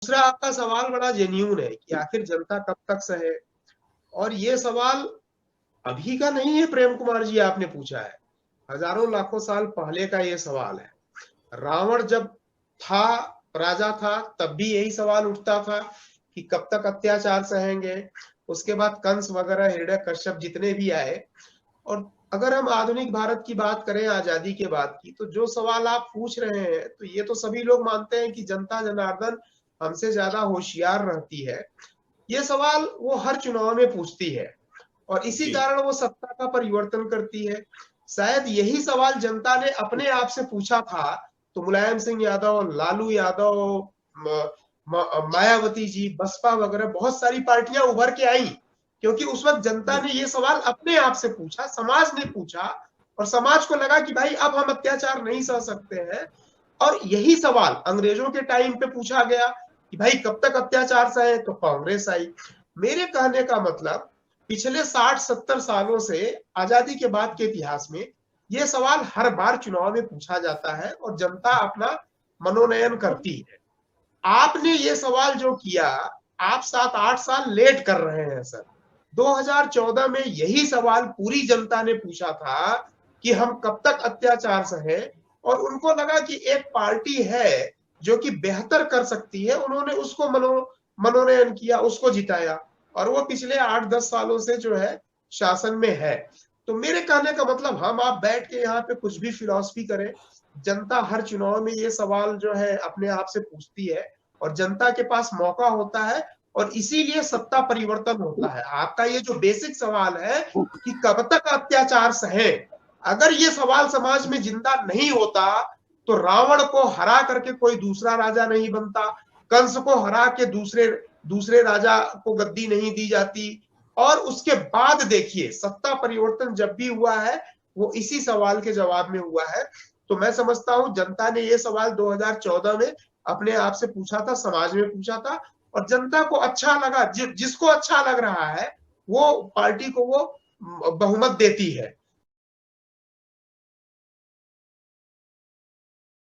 दूसरा आपका सवाल बड़ा जेन्युइन है कि आखिर जनता कब तक सहे, और ये सवाल अभी का नहीं है प्रेम कुमार जी, आपने पूछा है, हजारों लाखों साल पहले का ये सवाल है। रावण जब था, राजा था, तब भी यही सवाल उठता था कि कब तक अत्याचार सहेंगे। उसके बाद कंस वगैरह, हिरण्यकश्यप जितने भी आए। और अगर हम आधुनिक भारत की बात करें, आजादी के बाद की, तो जो सवाल आप पूछ रहे हैं, तो ये तो सभी लोग मानते हैं कि जनता जनार्दन हमसे ज्यादा होशियार रहती है। ये सवाल वो हर चुनाव में पूछती है और इसी जी कारण वो सत्ता का परिवर्तन करती है। शायद यही सवाल जनता ने अपने आप से पूछा था तो मुलायम सिंह यादव, लालू यादव, मायावती जी, बसपा वगैरह बहुत सारी पार्टियां उभर के आई, क्योंकि उस वक्त जनता जी ने ये सवाल अपने आप से पूछा, समाज ने पूछा, और समाज को लगा कि भाई अब हम अत्याचार नहीं सह सकते हैं। और यही सवाल अंग्रेजों के टाइम पे पूछा गया कि भाई कब तक अत्याचार सहे, तो कांग्रेस आई। मेरे कहने का मतलब, पिछले 60-70 सालों से आजादी के बाद के इतिहास में यह सवाल हर बार चुनाव में पूछा जाता है और जनता अपना मनोनयन करती है। आपने ये सवाल जो किया, आप 7-8 साल लेट कर रहे हैं सर। 2014 में यही सवाल पूरी जनता ने पूछा था कि हम कब तक अत्याचार सहे, और उनको लगा कि एक पार्टी है जो कि बेहतर कर सकती है, उन्होंने उसको मनोनयन किया, उसको जिताया, और वो पिछले 8-10 सालों से जो है शासन में है। तो मेरे कहने का मतलब, हम आप बैठ के यहाँ पे कुछ भी फिलॉसफी करें, जनता हर चुनाव में ये सवाल जो है अपने आप से पूछती है, और जनता के पास मौका होता है, और इसीलिए सत्ता परिवर्तन होता है। आपका ये जो बेसिक सवाल है कि कब तक अत्याचार सहे, अगर ये सवाल समाज में जिंदा नहीं होता तो रावण को हरा करके कोई दूसरा राजा नहीं बनता, कंस को हरा के दूसरे दूसरे राजा को गद्दी नहीं दी जाती। और उसके बाद देखिए, सत्ता परिवर्तन जब भी हुआ है वो इसी सवाल के जवाब में हुआ है। तो मैं समझता हूं जनता ने ये सवाल 2014 में अपने आप से पूछा था, समाज में पूछा था, और जनता को अच्छा लगा, जिसको अच्छा लग रहा है वो पार्टी को वो बहुमत देती है।